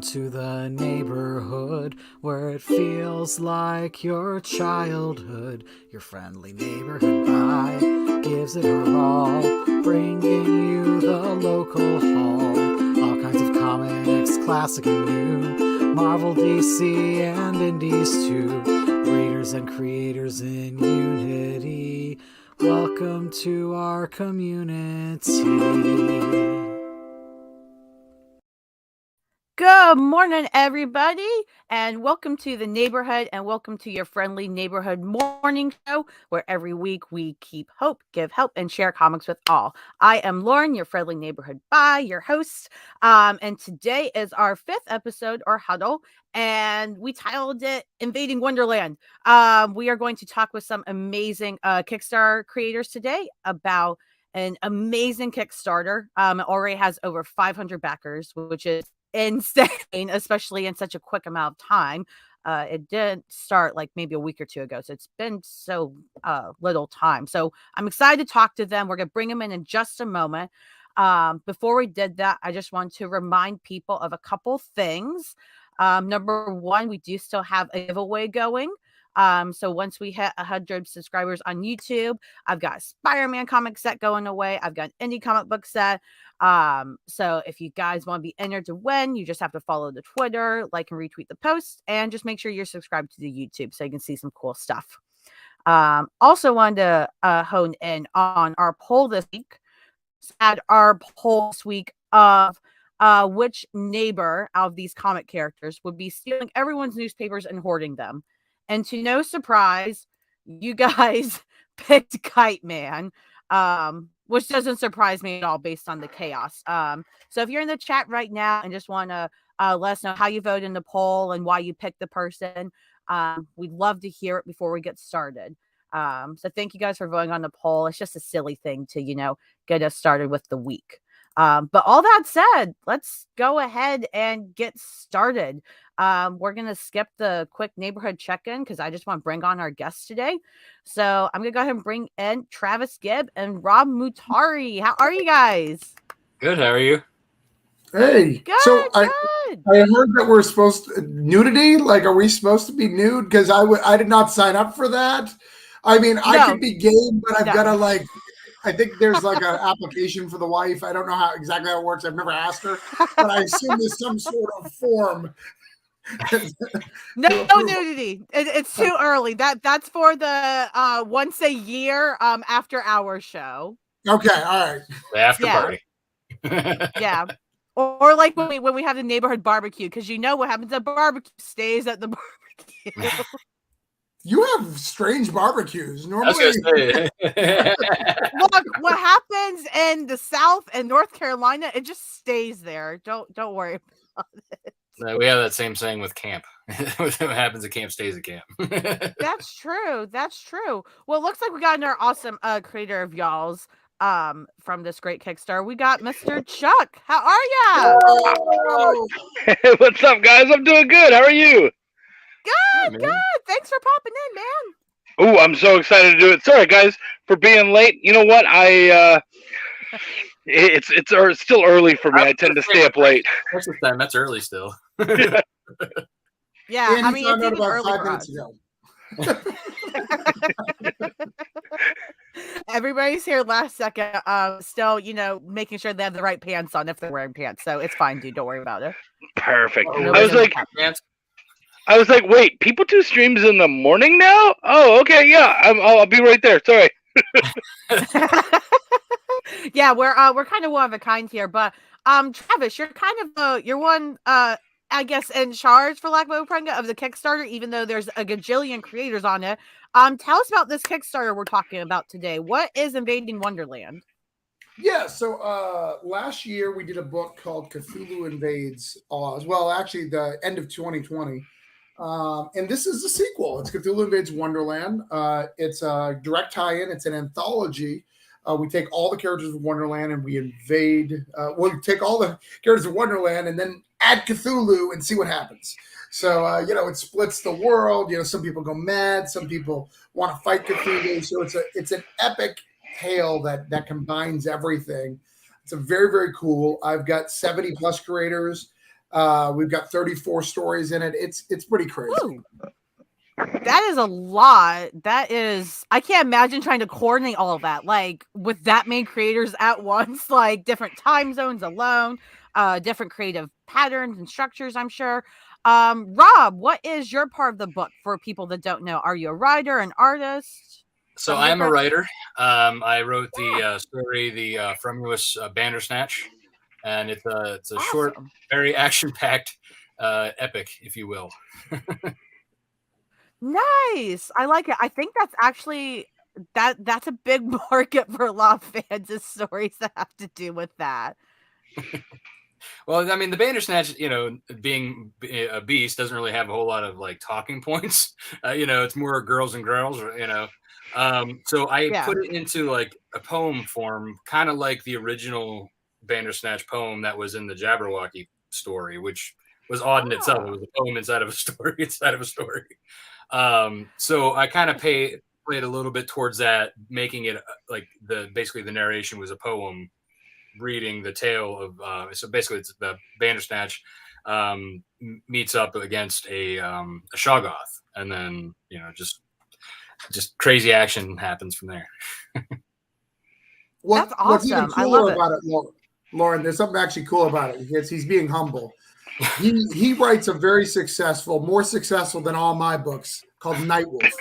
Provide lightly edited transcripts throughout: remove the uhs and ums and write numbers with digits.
to the neighborhood where it feels like your childhood. Your friendly neighborhood guy gives it her all, bringing you the local haul. All kinds of comics, classic and new, Marvel, DC, and indies too. Readers and creators in unity. Welcome to our community. Good morning, everybody, and welcome to the neighborhood and welcome to your friendly neighborhood morning show where every week we keep hope, give help, and share comics with all. I am Lauren, your friendly neighborhood your host, and today is our 5th episode or huddle, and we titled it Invading Wonderland. We are going to talk with some amazing Kickstarter creators today about an amazing Kickstarter. It already has over 500 backers, which is insane, especially in such a quick amount of time. It did start like maybe a week or two ago, so it's been so little time. So I'm excited to talk to them. We're gonna bring them in just a moment. Before we did that, I just want to remind people of a couple things. Number one, we do still have a giveaway going. So once we hit 100 subscribers on YouTube, I've got a Spider-Man comic set going away. I've got an indie comic book set. So if you guys want to be entered to win, you just have to follow the Twitter, like and retweet the post, and just make sure you're subscribed to the YouTube so you can see some cool stuff. Also wanted to hone in on our poll this week. At our poll this week of which neighbor out of these comic characters would be stealing everyone's newspapers and hoarding them. And to no surprise, you guys picked Kite Man, which doesn't surprise me at all based on the chaos. So if you're in the chat right now and just want to let us know how you voted in the poll and why you picked the person, we'd love to hear it before we get started. So thank you guys for voting on the poll. It's just a silly thing to, get us started with the week. But all that said, let's go ahead and get started. We're going to skip the quick neighborhood check-in because I just want to bring on our guests today. So I'm going to go ahead and bring in Travis Gibb and Rob Multari. How are you guys? Good. How are you? Hey. Good, so I heard that we're supposed to, nudity? Like, are we supposed to be nude? Because I did not sign up for that. I mean, I could be gay, but I've got to I think there's like an application for the wife. I don't know how exactly how it works. I've never asked her, but I assume there's some sort of form. No nudity. It's too early. That's for the once a year after hour show. Okay, all right. The after party. Yeah. Or like when we have the neighborhood barbecue, because what happens at barbecue stays at the barbecue. You have strange barbecues. Normally, look, what happens in the South and North Carolina, it just stays there. Don't worry about it. We have that same saying with camp. What happens at camp stays at camp. That's true. Well, it looks like we got another awesome creator of y'all's from this great Kickstarter. We got Mr. Chuck. How are ya? Hey, what's up, guys? I'm doing good. How are you? Good. Thanks for popping in, man. Oh, I'm so excited to do it. Sorry, guys, for being late. You know what? It's still early for me. I tend to stay up late. What's the time? That's early still. Yeah, I mean, it's even about early 5 for minutes us. ago. Everybody's here last second. Still, making sure they have the right pants on if they're wearing pants. So it's fine, dude. Don't worry about it. Perfect. Nobody I was like, wait, people do streams in the morning now? Oh, okay, yeah. I'll be right there. Sorry. Yeah, we're kind of one of a kind here, but Travis, you're kind of you're one I guess in charge, for lack of a better, of the Kickstarter, even though there's a gajillion creators on it. Tell us about this Kickstarter we're talking about today. What is Invading Wonderland? Yeah, so last year we did a book called Cthulhu Invades Oz. Well, actually, the end of 2020. And this is the sequel. It's Cthulhu Invades Wonderland. It's a direct tie-in. It's an anthology. We take all the characters of Wonderland and we invade. We'll take all the characters of Wonderland and then add Cthulhu and see what happens. So, it splits the world. Some people go mad. Some people want to fight Cthulhu. So it's an epic tale that combines everything. It's a very, very cool. I've got 70 plus creators. We've got 34 stories in it. It's pretty crazy. Ooh. That is a lot. I can't imagine trying to coordinate all of that, like with that many creators at once, like different time zones alone, different creative patterns and structures, I'm sure. Rob, what is your part of the book for people that don't know? Are you a writer, an artist? So I am a writer. I wrote the story, the Frumulous Bandersnatch, and it's a Awesome. short, very action-packed epic, if you will. Nice. I like it. I think that's actually that's a big market for a lot of fans of stories that have to do with that. Well, I mean, the Bandersnatch, being a beast, doesn't really have a whole lot of like talking points. It's more girls and girls, so I put it into like a poem form, kind of like the original Bandersnatch poem that was in the Jabberwocky story, which was odd in itself. It was a poem inside of a story inside of a story. So I kind of played a little bit towards that, making it like basically the narration was a poem reading the tale of so basically it's the Bandersnatch meets up against a Shoggoth, and then just crazy action happens from there. That's awesome. What's even I love cooler about it, Lauren, there's something actually cool about it because he's being humble. He writes a very successful, more successful than all my books, called Nightwolf.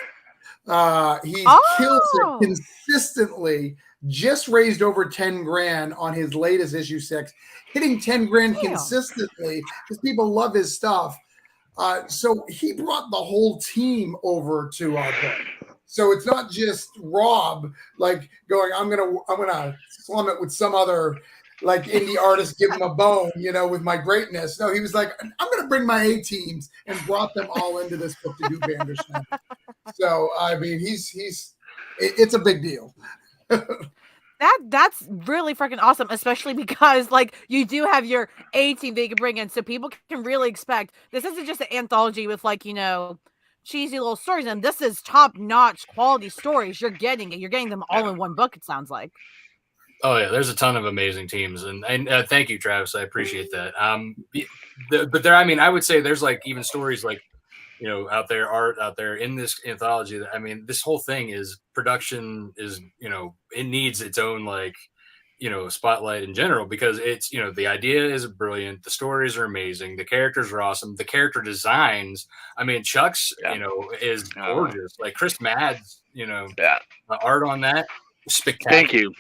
He kills it consistently. Just raised over 10 grand on his latest issue 6, hitting 10 grand consistently because people love his stuff. So he brought the whole team over to our book. So it's not just Rob like going, I'm gonna slum it with some other like indie artist, give him a bone, with my greatness. No, he was like, I'm going to bring my A teams, and brought them all into this book to do Bandersnatch. So, I mean, it's a big deal. That's really freaking awesome, especially because like you do have your A team that you can bring in, so people can really expect this isn't just an anthology with like, cheesy little stories, and this is top-notch quality stories. You're getting them all in one book, it sounds like. Oh yeah, there's a ton of amazing teams, and thank you, Travis. I appreciate that. But there, I mean, I would say there's like even stories like, art out there in this anthology. That, I mean, this whole thing is production is, it needs its own like, spotlight in general, because it's, the idea is brilliant, the stories are amazing, the characters are awesome, the character designs. I mean, Chuck's, is gorgeous. Like Chris Madd's, the art on that, spectacular. Thank you.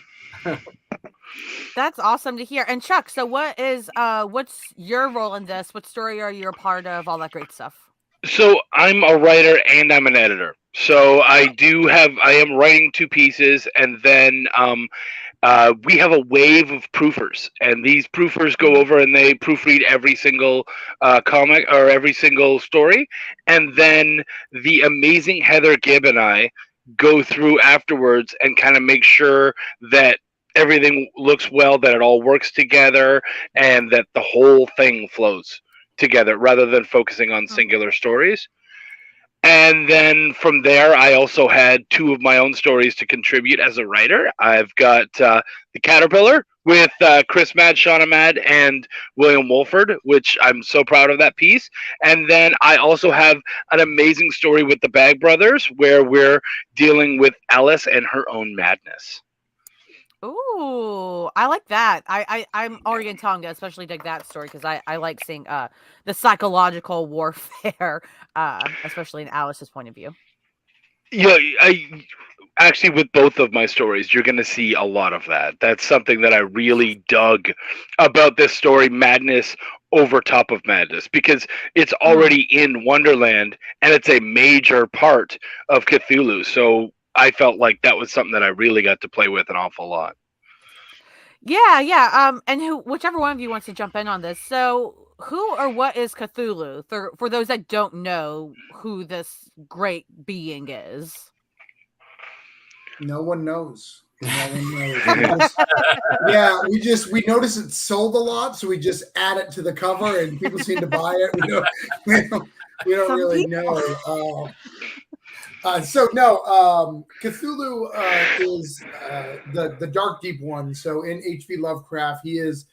That's awesome to hear. And Chuck, so what's your role in this? What story are you a part of? All that great stuff. So I'm a writer and I'm an editor. So I am writing 2 pieces, and then we have a wave of proofers, and these proofers go over and they proofread every single comic or every single story, and then the amazing Heather Gibb and I go through afterwards and kind of make sure that everything looks well, that it all works together, and that the whole thing flows together rather than focusing on singular stories. And then from there, I also had 2 of my own stories to contribute as a writer. I've got The Caterpillar with Chris Madd, Shauna Madd, and William Wolford, which I'm so proud of that piece. And then I also have an amazing story with the Bag Brothers, where we're dealing with Alice and her own madness. Ooh, I like that. I'm already in Tonga, especially dig that story because I like seeing the psychological warfare, especially in Alice's point of view. Yeah, actually, with both of my stories, you're going to see a lot of that. That's something that I really dug about this story, Madness over top of Madness, because it's already in Wonderland and it's a major part of Cthulhu. So I felt like that was something that I really got to play with an awful lot. Yeah. And whichever one of you wants to jump in on this. So, who or what is Cthulhu? For those that don't know who this great being is. No one knows. We notice it's sold a lot, so we just add it to the cover, and people seem to buy it. We don't really know. Cthulhu is the dark, deep one. So in H.P. Lovecraft, he is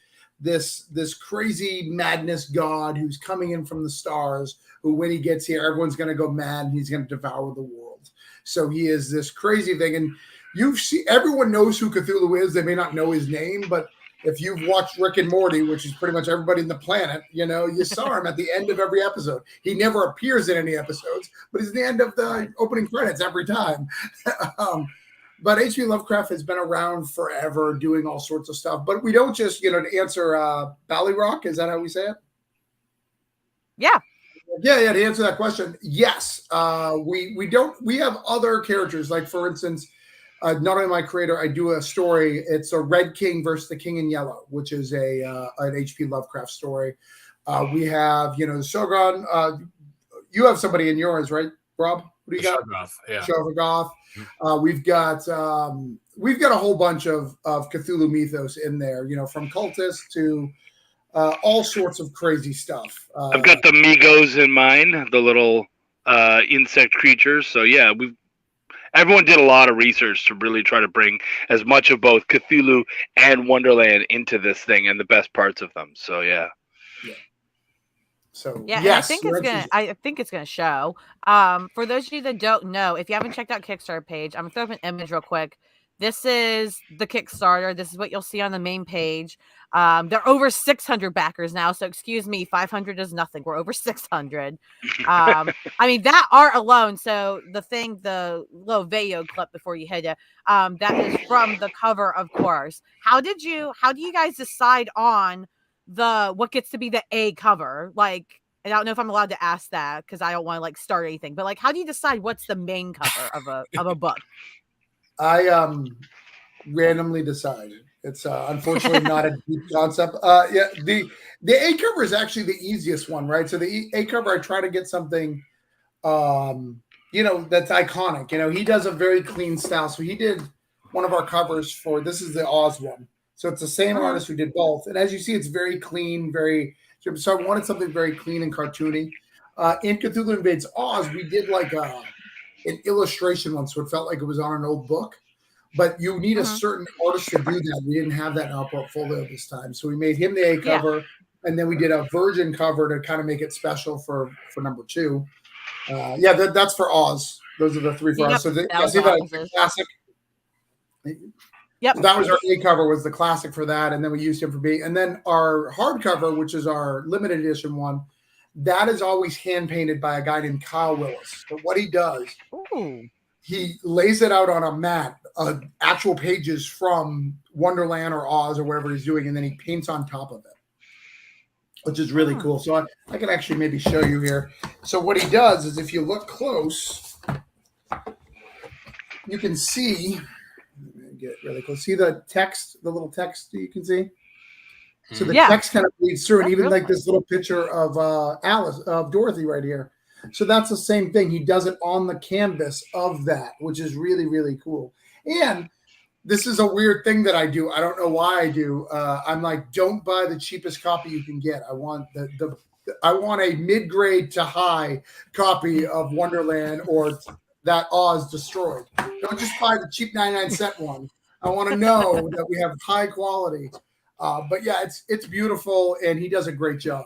this crazy madness god who's coming in from the stars, who when he gets here, everyone's going to go mad and he's going to devour the world. So he is this crazy thing. And everyone knows who Cthulhu is. They may not know his name, but if you've watched Rick and Morty, which is pretty much everybody in the planet, you saw him at the end of every episode. He never appears in any episodes, but he's at the end of the opening credits every time. But H.P. Lovecraft has been around forever doing all sorts of stuff. But we don't just, to answer Ballyrock, is that how we say it? Yeah. Yeah, to answer that question, yes. We have other characters, like, for instance, not only my creator, I do a story. It's a Red King versus the King in Yellow, which is an H.P. Lovecraft story. We have, the Shogun. You have somebody in yours, right, Rob? What do you got? Shoggoth. We've got a whole bunch of Cthulhu mythos in there. From cultists to all sorts of crazy stuff. I've got the Migos in mine, the little insect creatures. So yeah, everyone did a lot of research to really try to bring as much of both Cthulhu and Wonderland into this thing and the best parts of them. So yeah. So yeah, yes, I think it's gonna show. For those of you that don't know, if you haven't checked out Kickstarter page, I'm gonna throw up an image real quick. This is the Kickstarter. This is what you'll see on the main page. There are over 600 backers now, so excuse me, 500 is nothing. We're over 600. I mean, that art alone. So the little video clip before you hit it, that is from the cover, of course. How do you guys decide on what gets to be the A cover? Like, I don't know if I'm allowed to ask that because I don't want to like start anything, but like, how do you decide what's the main cover of a book? I randomly decide. It's unfortunately not a deep concept. The A cover is actually the easiest one, right? So the A cover, I try to get something, that's iconic. He does a very clean style. So he did one of our covers this is the Oz one. So it's the same artist who did both. And as you see, it's very clean, so I wanted something very clean and cartoony. In Cthulhu Invades Oz, we did like an illustration one, so it felt like it was on an old book. But you need a certain artist to do that. We didn't have that in our portfolio this time. So we made him the A cover, and then we did a virgin cover to kind of make it special for number 2. That's for Oz. Those are the 3 for Oz. So see that classic. Yep. So that was our A cover, was the classic for that, and then we used him for B. And then our hardcover, which is our limited edition one, that is always hand painted by a guy named Kyle Willis. But what he does, he lays it out on a mat, actual pages from Wonderland or Oz or whatever he's doing, and then he paints on top of it, which is really cool. So I can actually maybe show you here. So what he does is, if you look close, you can see. Get really close. See the text, the little text that you can see? So the text kind of bleeds through, and even like this little picture of Dorothy right here. So that's the same thing. He does it on the canvas of that, which is really, really cool. And this is a weird thing that I do. I don't know why I do. I'm like, don't buy the cheapest copy you can get. I want I want a mid-grade to high copy of Wonderland or that Oz Destroyed. Don't just buy the cheap 99-cent one. I want to know that we have high quality. But yeah, it's beautiful, and he does a great job.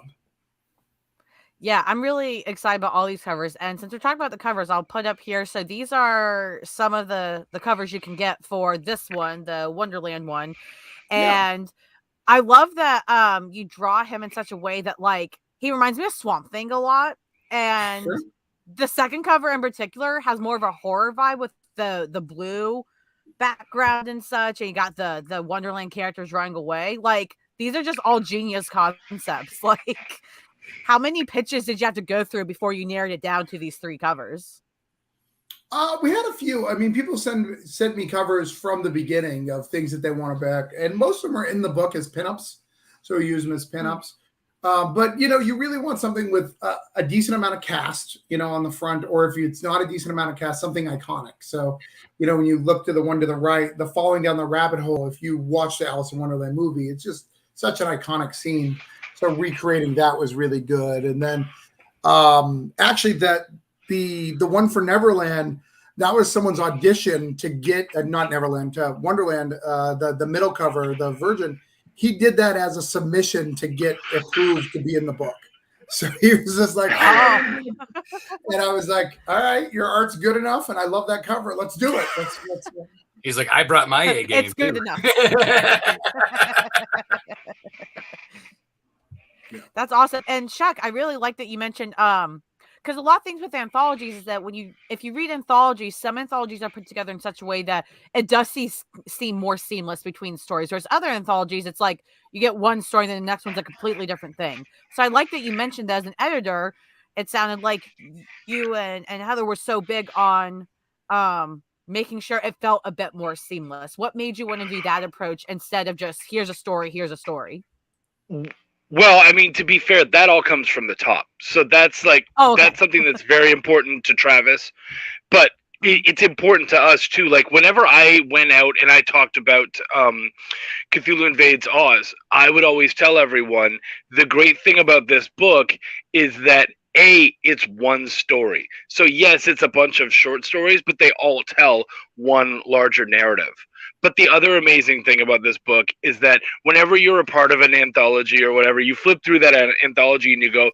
Yeah, I'm really excited about all these covers. And since we're talking about the covers, I'll put up here. So these are some of the covers you can get for this one, the Wonderland one. And I love that you draw him in such a way that, like, he reminds me of Swamp Thing a lot. And the second cover in particular has more of a horror vibe with the blue background and such, and you got the Wonderland characters running away. Like, these are just all genius concepts. Like, how many pitches did you have to go through before you narrowed it down to these 3 covers? We had a few. I mean, people sent me covers from the beginning of things that they want back, and most of them are in the book as pinups, so we use them as pinups. But you really want something with a decent amount of cast, on the front, or if it's not a decent amount of cast, something iconic. So, when you look to the one to the right, the falling down the rabbit hole, if you watch the Alice in Wonderland movie, it's just such an iconic scene. So recreating that was really good. And then actually the one for Neverland, that was someone's audition to get, not Neverland, Wonderland, the middle cover, the Virgin. he did that as a submission to get approved to be in the book. So he was just like, oh. And I was like, all right, your art's good enough, and I love that cover. Let's do it. Let's He's like, I brought my A game. It's good enough. That's awesome. And Chuck, I really like that you mentioned because a lot of things with anthologies is that if you read anthologies, some anthologies are put together in such a way that it does seem more seamless between stories. Whereas other anthologies, it's like you get one story and then the next one's a completely different thing. So I like that you mentioned that as an editor, it sounded like you and Heather were so big on making sure it felt a bit more seamless. What made you want to do that approach instead of just here's a story? Well, I mean, to be fair, that all comes from the top. So that's like, that's something that's very important to Travis. But it's important to us, too. Like, whenever I went out and I talked about Cthulhu Invades Oz, I would always tell everyone the great thing about this book is that, A, it's one story. So, yes, it's a bunch of short stories, but they all tell one larger narrative. But the other amazing thing about this book is that whenever you're a part of an anthology or whatever, you flip through that anthology and you go,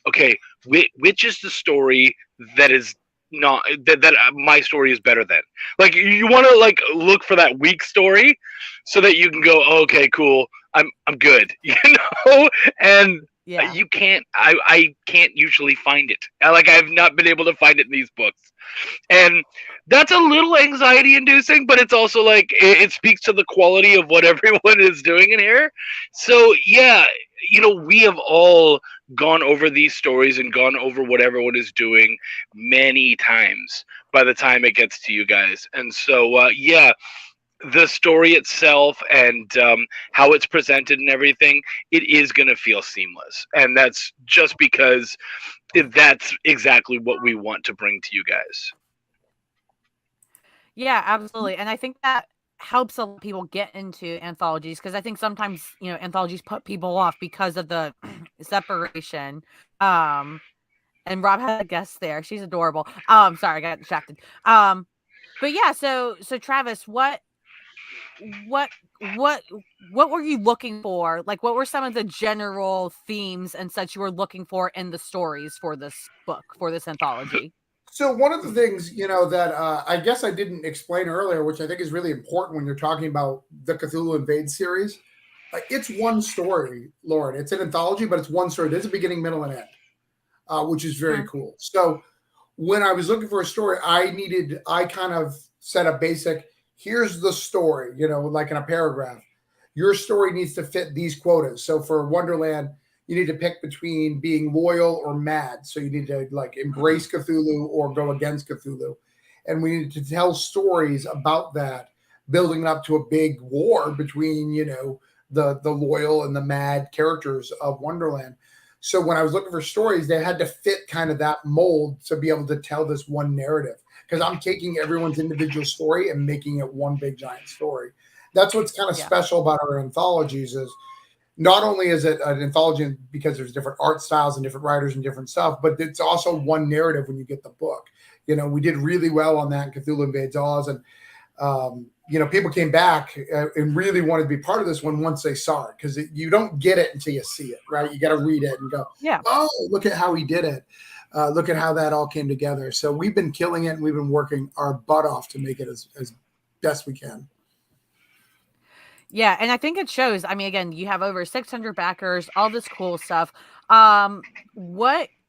okay, which is the story that is not that my story is better than? Like, you want to like look for that weak story so that you can go, oh, okay, cool, I'm good, and you can't. I can't usually find it. Like, I've not been able to find it in these books. And that's a little anxiety inducing, but it's also like it speaks to the quality of what everyone is doing in here. So yeah, we have all gone over these stories and gone over what everyone is doing many times by the time it gets to you guys. And so yeah, the story itself and how it's presented and everything, it is going to feel seamless. And that's just because that's exactly what we want to bring to you guys. Yeah, absolutely. And I think that helps a lot of people get into anthologies, because I think sometimes, anthologies put people off because of the separation. And Rob had a guest there. She's adorable. Sorry, I got distracted. But yeah, so Travis, what were you looking for? Like, what were some of the general themes and such you were looking for in the stories for this book, for this anthology? So one of the things, that I guess I didn't explain earlier, which I think is really important when you're talking about the Cthulhu Invades series, it's one story, Lauren. It's an anthology, but it's one story. There's a beginning, middle, and end, which is very cool. So when I was looking for a story, I kind of set a basic, here's the story, like in a paragraph. Your story needs to fit these quotas. So for Wonderland, you need to pick between being loyal or mad. So you need to like embrace Cthulhu or go against Cthulhu. And we need to tell stories about that, building up to a big war between, the loyal and the mad characters of Wonderland. So when I was looking for stories, they had to fit kind of that mold to be able to tell this one narrative. Because I'm taking everyone's individual story and making it one big giant story. That's what's kind of special about our anthologies is not only is it an anthology because there's different art styles and different writers and different stuff, but it's also one narrative when you get the book. We did really well on that in Cthulhu Invades Oz. And, people came back and really wanted to be part of this one once they saw it, because you don't get it until you see it, right? You got to read it and go, oh, look at how he did it. Look at how that all came together. So we've been killing it, and we've been working our butt off to make it as best we can. Yeah, and I think it shows. I mean, again, you have over 600 backers, all this cool stuff.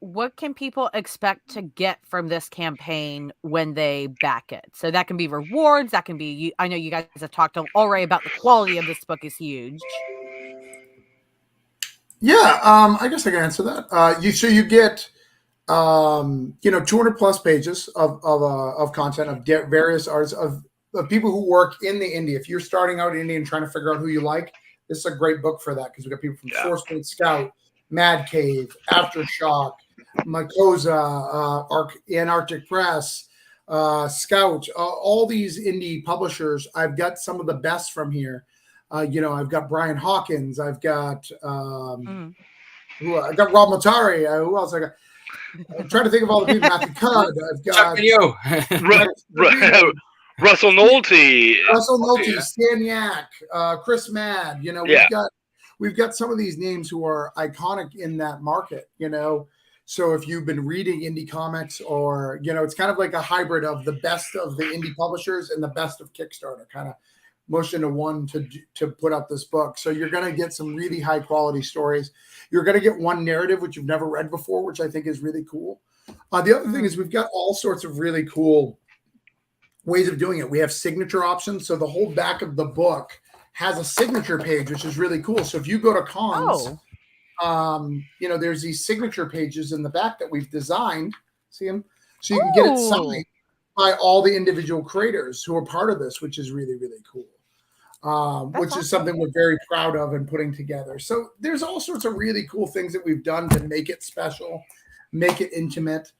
What can people expect to get from this campaign when they back it? So that can be rewards. That can be. I know you guys have talked already about the quality of this book is huge. Yeah, I guess I can answer that. You get 200 plus pages of content of various artists of people who work in the indie. If you're starting out in indie and trying to figure out who you like, this is a great book for that, because we got people from Source Point Scout, Mad Cave, Aftershock, Mycosa, Antarctic Press, Scout, all these indie publishers. I've got some of the best from here. I've got Brian Hawkins. I've got I got Rob Multari. Who else I got? I'm trying to think of all the people. Matthew Cudd. I've got Russell Nolte, Stan Yak, Chris Mad. We've got we've got some of these names who are iconic in that market, you know. So if you've been reading indie comics, or, you know, it's kind of like a hybrid of the best of the indie publishers and the best of Kickstarter, kind of mushed into one to put out this book. So you're going to get some really high quality stories. You're going to get one narrative, which you've never read before, which I think is really cool. The other thing is we've got all sorts of really cool ways of doing it. We have signature options. So the whole back of the book has a signature page, which is really cool. So if you go to cons, you know, there's these signature pages in the back that we've designed. See them? So you can get it signed by all the individual creators who are part of this, which is really, really cool. Which is something we're very proud of and putting together. So there's all sorts of really cool things that we've done to make it special, make it intimate.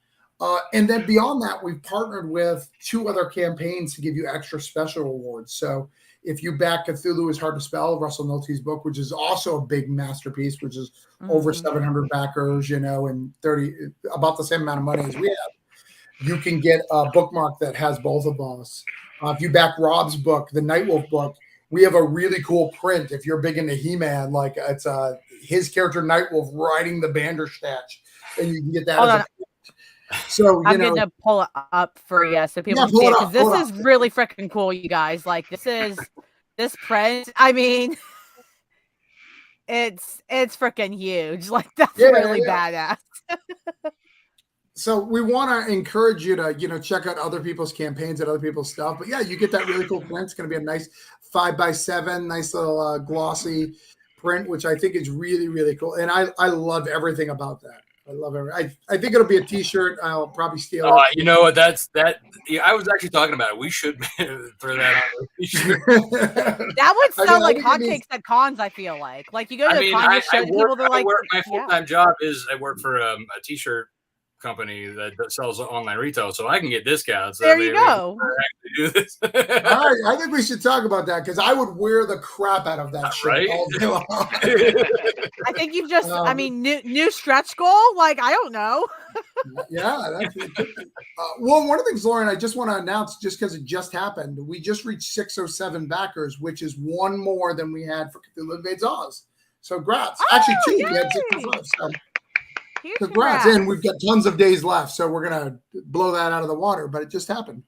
And then beyond that, we've partnered with 2 other campaigns to give you extra special awards. So if you back Cthulhu is Hard to Spell, Russell Nolte's book, which is also a big masterpiece, which is over 700 backers, you know, and about the same amount of money as we have, you can get a bookmark that has both of us. If you back Rob's book, the Nightwolf book, we have a really cool print. If you're big into He-Man, like it's his character Nightwolf riding the Bandersnatch, and you can get that as a print. So I'm going to pull it up for you so people can see it, because this is really freaking cool, you guys. Like this print. I mean, it's freaking huge. Like that's really badass. So we want to encourage you to, you know, check out other people's campaigns and other people's stuff. But yeah, you get that really cool print. It's going to be a nice 5x7, nice little glossy print, which I think is really, really cool. And I love everything about that. I love it. I think it'll be a T-shirt. I'll probably steal it. You know what? Yeah, I was actually talking about it. We should throw that on a T-shirt. That would sell like hotcakes at cons. I feel like you go to a con, you show people. They're like, my full-time job is I work for a T-shirt company that sells online retail, so I can get discounts. There you go. Do this. All right, I think we should talk about that, because I would wear the crap out of that shit all day long. I think you've just, I mean, new stretch goal. Like, I don't know. Yeah. Well, one of the things, Lauren, I just want to announce, just because it just happened, we just reached 607 backers, which is one more than we had for Cthulhu Invades Oz. So, congrats. Actually, 2. We had 65. So. Congrats. And we've got tons of days left, so we're gonna blow that out of the water, but it just happened.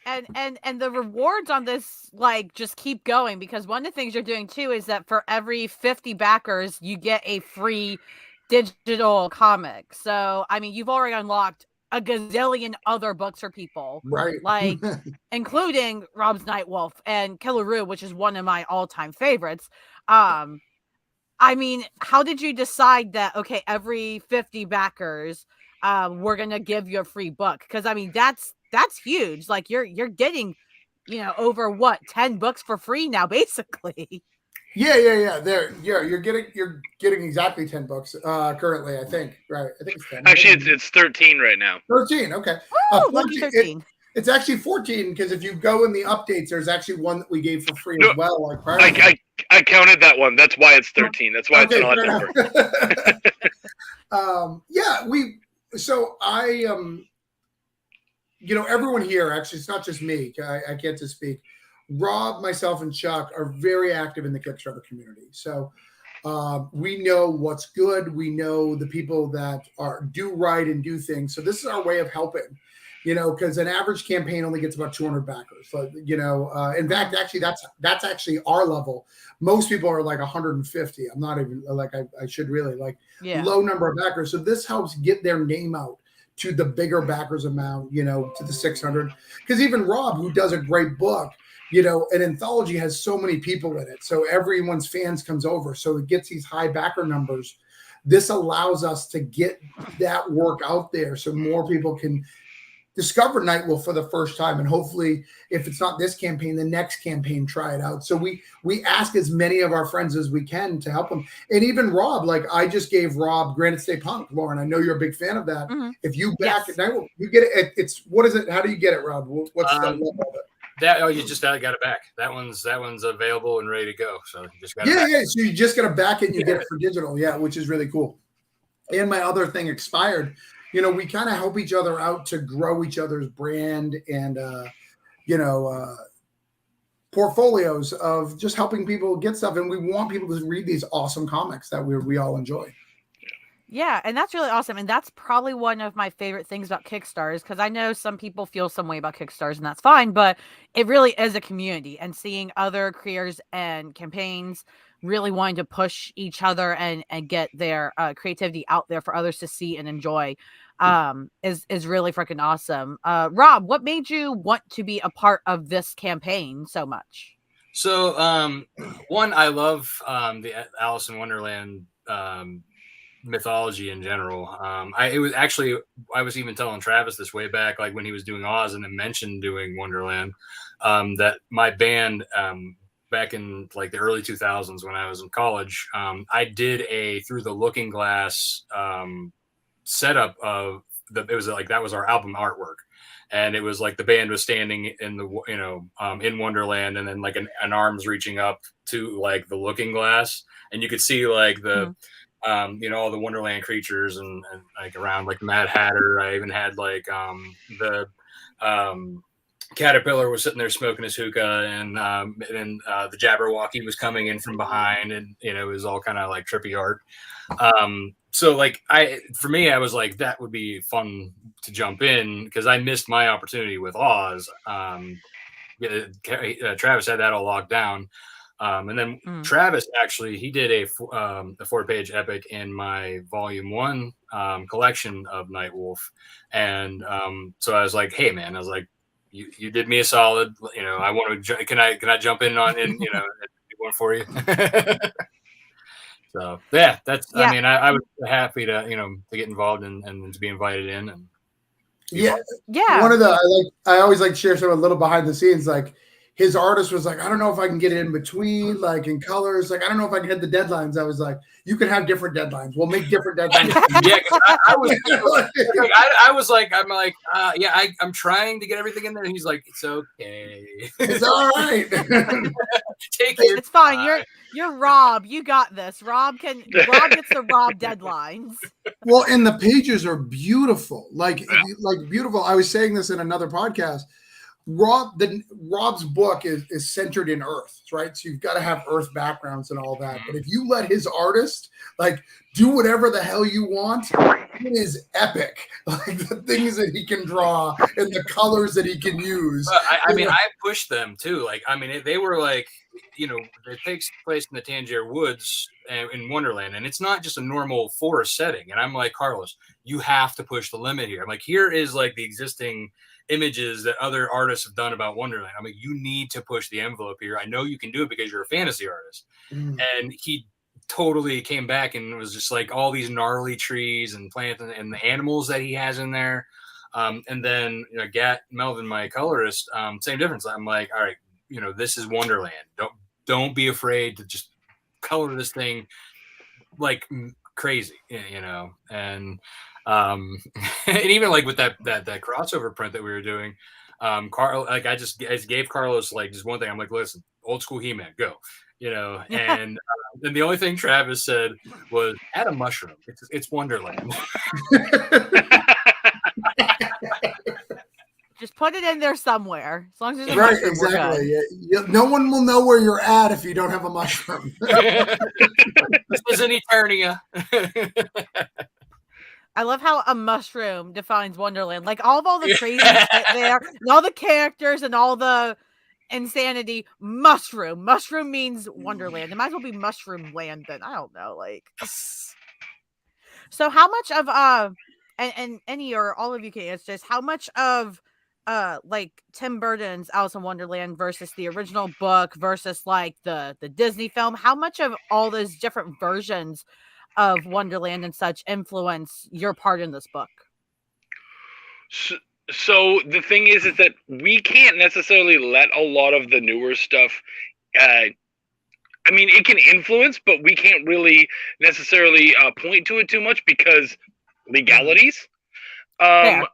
And the rewards on this, like, just keep going, because one of the things you're doing too is that for every 50 backers you get a free digital comic. So I mean, you've already unlocked a gazillion other books for people, right? Like including Rob's Nightwolf and Cthulhu, which is one of my all-time favorites. I mean, how did you decide that, okay, every 50 backers, we're going to give you a free book? Because, I mean, that's huge. Like, you're getting, you know, over, 10 books for free now, basically. Yeah. You're getting exactly 10 books currently, I think. Right. I think it's 10. Actually, it's 13 right now. 13, okay. Lucky 13. It's actually 14, because if you go in the updates, there's actually one that we gave for free as well. Like I counted that one. That's why it's 13. That's why it's an odd number. So I, you know, everyone here, actually, it's not just me. I can't just speak. Rob, myself, and Chuck are very active in the Kickstarter community. So we know what's good. We know the people that do right and do things. So this is our way of helping. You know, because an average campaign only gets about 200 backers. So, you know, in fact, actually, that's actually our level. Most people are like 150. I'm not even like I should really low number of backers. So this helps get their name out to the bigger backers amount, you know, to the 600. Because even Rob, who does a great book, you know, an anthology has so many people in it. So everyone's fans comes over. So it gets these high backer numbers. This allows us to get that work out there so more people can discover Nightwolf for the first time, and hopefully, if it's not this campaign, the next campaign, try it out. So we ask as many of our friends as we can to help them, and even Rob. Like, I just gave Rob Granite State Punk. Lauren, I know you're a big fan of that. Mm-hmm. If you back at Nightwolf, you get it. It's what is it? How do you get it, Rob? What's the level of it? You just got it back. That one's available and ready to go. So you just got So you just got to back it and you get it for digital. Yeah, which is really cool. And my other thing expired. You know, we kind of help each other out to grow each other's brand and, portfolios of just helping people get stuff, and we want people to read these awesome comics that we all enjoy. Yeah, and that's really awesome. And that's probably one of my favorite things about Kickstarters, because I know some people feel some way about Kickstarters, and that's fine, but it really is a community, and seeing other creators and campaigns really wanting to push each other and get their creativity out there for others to see and enjoy is really freaking awesome. Rob, what made you want to be a part of this campaign so much? So, one, I love the Alice in Wonderland mythology in general. I was even telling Travis this way back, like when he was doing Oz and then mentioned doing Wonderland, that my band back in like the early 2000s when I was in college, I did a Through the Looking Glass setup of that was our album artwork. And it was like the band was standing in the, in Wonderland, and then like an arm's reaching up to like the looking glass, and you could see like the, all the Wonderland creatures and like around like Mad Hatter. I even had like the Caterpillar was sitting there smoking his hookah, and the Jabberwocky was coming in from behind, and it was all kind of like trippy art. So like for me, I was like, that would be fun to jump in because I missed my opportunity with Oz. Travis had that all locked down. And then Travis actually, he did a 4-page epic in my volume 1 collection of Nightwolf. And so I was like, hey man, I was like, you did me a solid, I want to, can I jump in on, and do one for you? So yeah, I mean, I was happy to, to get involved and to be invited in. And yeah. One of the, I always like to share some a little behind the scenes, like his artist was like, I don't know if I can get it in between, like in colors. Like, I don't know if I can hit the deadlines. I was like, you can have different deadlines. We'll make different deadlines. Yeah, I was like, I'm trying to get everything in there. And he's like, it's okay. It's all right. It's fine. You're Rob. You got this. Rob gets the Rob deadlines. Well, and the pages are beautiful. Like beautiful. I was saying this in another podcast. Rob's book is centered in Earth, right? So you've got to have Earth backgrounds and all that. But if you let his artist like do whatever the hell you want, it is epic. Like the things that he can draw and the colors that he can use. I mean, I pushed them too. Like, I mean, they were like, it takes place in the Tangier Woods in Wonderland, and it's not just a normal forest setting. And I'm like, Carlos, you have to push the limit here. I'm like, here is like the existing images that other artists have done about Wonderland. I mean, you need to push the envelope here. I know you can do it because you're a fantasy artist. And he totally came back and was just like all these gnarly trees and plants and the animals that he has in there. And then Melvin, my colorist, same difference. I'm like, all right, this is Wonderland. Don't be afraid to just color this thing like crazy, and and even like with that crossover print that we were doing, Carl, like I just gave Carlos like just one thing. I'm like, listen, old school He-Man, go, and then the only thing Travis said was add a mushroom. It's Wonderland. Just put it in there somewhere, as long as there's a right, mushroom, exactly. No one will know where you're at if you don't have a mushroom. This is an Eternia. I love how a mushroom defines Wonderland. Like all the crazy shit there, and all the characters and all the insanity. Mushroom means Wonderland. It might as well be Mushroom Land then. I don't know. Like, so how much of and any or all of you can answer this. How much of like Tim Burton's Alice in Wonderland versus the original book versus like the Disney film? How much of all those different versions of Wonderland and such influence your part in this book? So the thing is that we can't necessarily let a lot of the newer stuff. I mean, it can influence, but we can't really necessarily point to it too much because legalities. I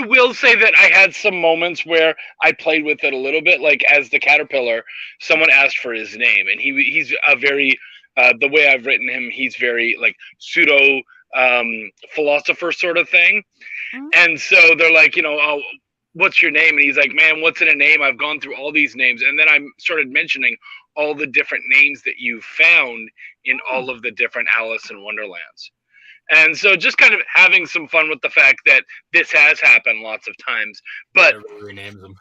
will say that I had some moments where I played with it a little bit. Like as the Caterpillar, someone asked for his name, and he's a very the way I've written him, he's very like pseudo philosopher sort of thing. And so they're like, what's your name? And he's like, man, what's in a name? I've gone through all these names. And then I started mentioning all the different names that you found in all of the different Alice in Wonderlands. And so just kind of having some fun with the fact that this has happened lots of times, but everybody renames them.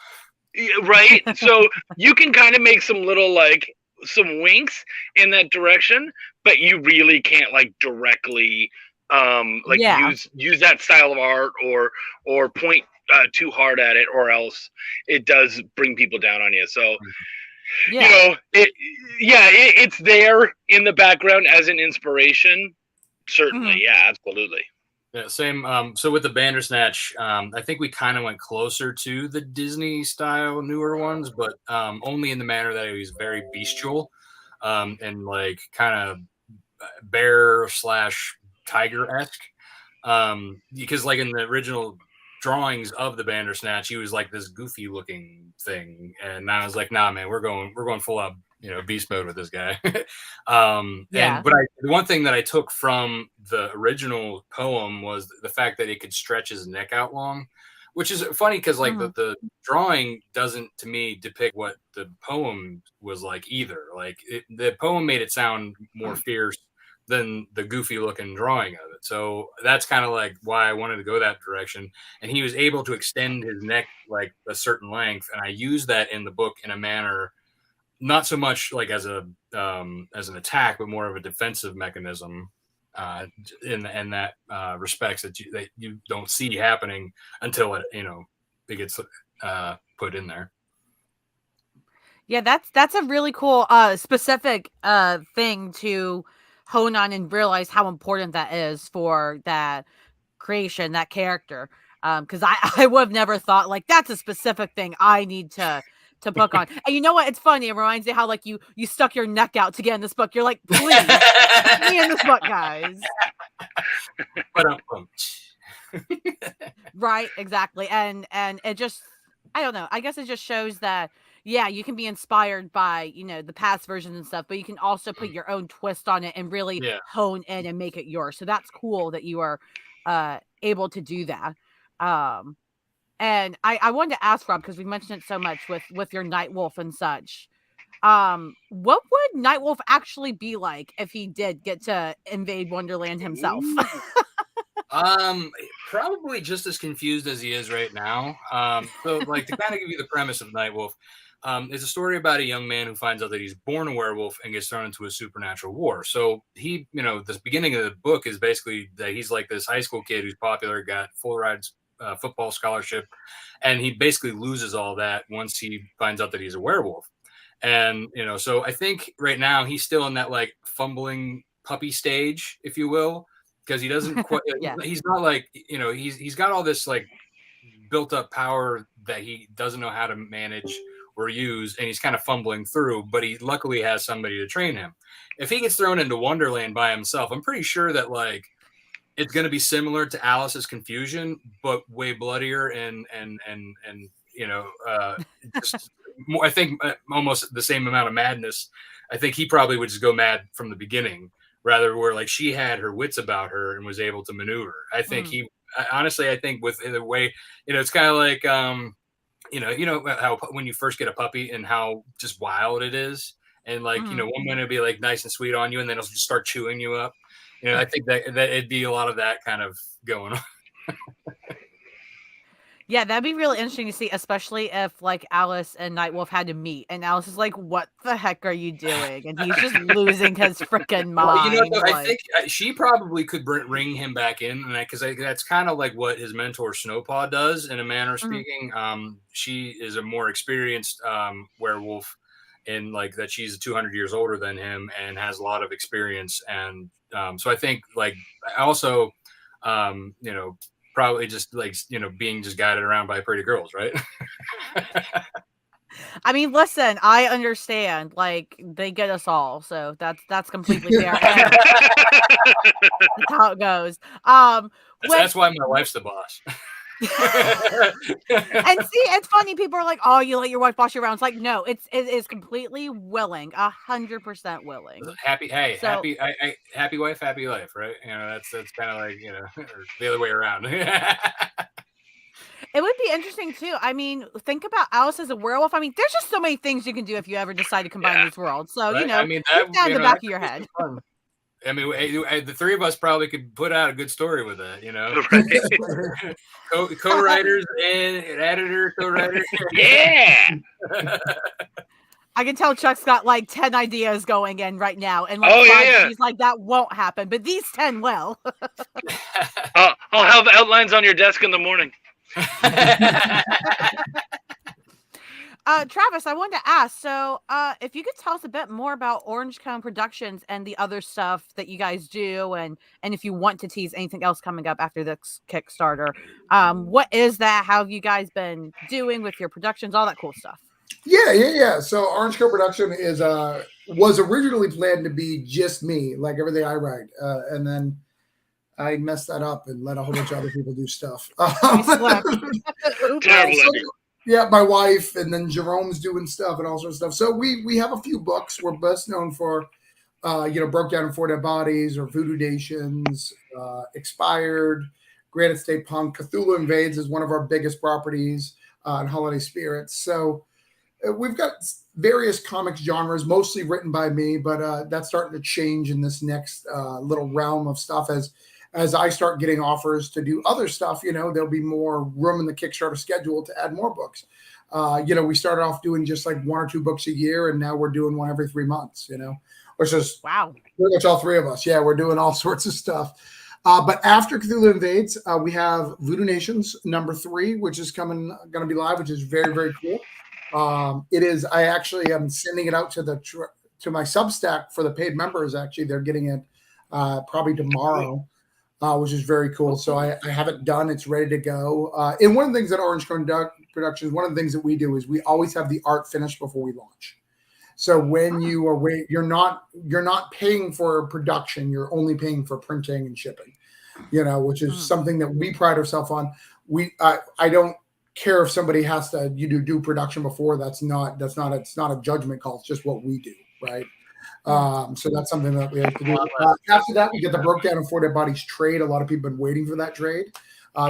Right? So you can kind of make some little, like, some winks in that direction, but you really can't, like, directly use that style of art or point too hard at it, or else it does bring people down on you. So you know, it's there in the background as an inspiration. Certainly, yeah, absolutely. Yeah, same. So with the Bandersnatch, I think we kind of went closer to the Disney style newer ones, but only in the manner that it was very bestial, and like kind of bear / tiger-esque. Because like in the original drawings of the Bandersnatch, he was like this goofy looking thing, and I was like, nah, man, we're going full out, beast mode with this guy. But the one thing that I took from the original poem was the fact that it could stretch his neck out long, which is funny because like the drawing doesn't, to me, depict what the poem was like either. Like the poem made it sound more fierce than the goofy looking drawing of it. So that's kind of like why I wanted to go that direction. And he was able to extend his neck like a certain length, and I used that in the book in a manner not so much like as an attack, but more of a defensive mechanism in that respects that you don't see happening until it gets put in there. Yeah, that's a really cool specific thing to hone on and realize how important that is for that creation, that character. Because I would have never thought like that's a specific thing I need to book on. And you know what? It's funny. It reminds me how like you stuck your neck out to get in this book. You're like, please, put me in this book, guys. Right, exactly. And it just, I don't know. I guess it just shows that you can be inspired by the past versions and stuff, but you can also put your own twist on it and really hone in and make it yours. So that's cool that you are able to do that. And I wanted to ask Rob, because we mentioned it so much with your Nightwolf and such. What would Nightwolf actually be like if he did get to invade Wonderland himself? Probably just as confused as he is right now. So like to kind of give you the premise of Nightwolf, it's a story about a young man who finds out that he's born a werewolf and gets thrown into a supernatural war. So he, the beginning of the book is basically that he's like this high school kid who's popular, got full rides football scholarship, and he basically loses all that once he finds out that he's a werewolf. And so I think right now he's still in that like fumbling puppy stage, if you will, because he doesn't quite he's not like he's got all this like built up power that he doesn't know how to manage or use, and he's kind of fumbling through, but he luckily has somebody to train him. If he gets thrown into Wonderland by himself, I'm pretty sure that like it's going to be similar to Alice's Confusion, but way bloodier and just more, I think almost the same amount of madness. I think he probably would just go mad from the beginning, rather where like she had her wits about her and was able to maneuver. I think honestly, I think with the way, it's kind of like, how when you first get a puppy and how just wild it is. And like, one minute it'll be like nice and sweet on you, and then it'll just start chewing you up. I think that it'd be a lot of that kind of going on. Yeah, that'd be really interesting to see, especially if like Alice and Nightwolf had to meet, and Alice is like, "What the heck are you doing?" And he's just losing his freaking mind. Well, I think she probably could bring him back in, and because that's kind of like what his mentor Snowpaw does, in a manner of speaking. She is a more experienced werewolf, in like that she's 200 years older than him and has a lot of experience, and so I think like I also, probably just like being just guided around by pretty girls, right? I mean, listen, I understand. Like they get us all, so that's completely fair. That's how it goes. That's why my wife's the boss. And see, it's funny. People are like, "Oh, you let your wife boss you around." It's like, no, it is completely willing, 100% willing. Happy wife, happy life, right? That's kind of like or the other way around. It would be interesting too. I mean, think about Alice as a werewolf. I mean, there's just so many things you can do if you ever decide to combine these worlds. So, Right? I mean, keep that in the back of your that head. could be fun. I mean, the three of us probably could put out a good story with that, Right. Co-writers and editor, co-writer. Yeah. I can tell Chuck's got like 10 ideas going in right now. And like he's like, that won't happen, but these 10 will. I'll have outlines on your desk in the morning. Travis, I wanted to ask, so if you could tell us a bit more about Orange Cone Productions and the other stuff that you guys do, and if you want to tease anything else coming up after this Kickstarter, what is that? How have you guys been doing with your productions, all that cool stuff? Yeah. So Orange Cone Production was originally planned to be just me, like everything I write, and then I messed that up and let a whole bunch of other people do stuff. Yeah, my wife, and then Jerome's doing stuff and all sorts of stuff. So we have a few books. We're best known for, Broke Down in Four Dead Bodies or Voodoo Nations, Expired, Granite State Punk. Cthulhu Invades is one of our biggest properties, and Holiday Spirits. So we've got various comics genres, mostly written by me, but that's starting to change in this next little realm of stuff as I start getting offers to do other stuff. There'll be more room in the Kickstarter schedule to add more books. We started off doing just like 1 or 2 books a year, and now we're doing one every 3 months, which is wow, pretty much all 3 of us. Yeah, we're doing all sorts of stuff. But after Cthulhu Invades, we have Voodoo Nations #3, which is going to be live, which is very, very cool. It is. I actually am sending it out to my Substack for the paid members. Actually, they're getting it probably tomorrow. Which is very cool. So I have it done. It's ready to go. And one of the things at Orange Cone Productions, one of the things that we do is we always have the art finished before we launch. So when you are you're not paying for production. You're only paying for printing and shipping. Which is something that we pride ourselves on. I don't care if somebody has to do production before. It's not a judgment call. It's just what we do, right? So that's something that we have to do. After that, we get the Broke Down in Four Dead Bodies trade. A lot of people have been waiting for that trade.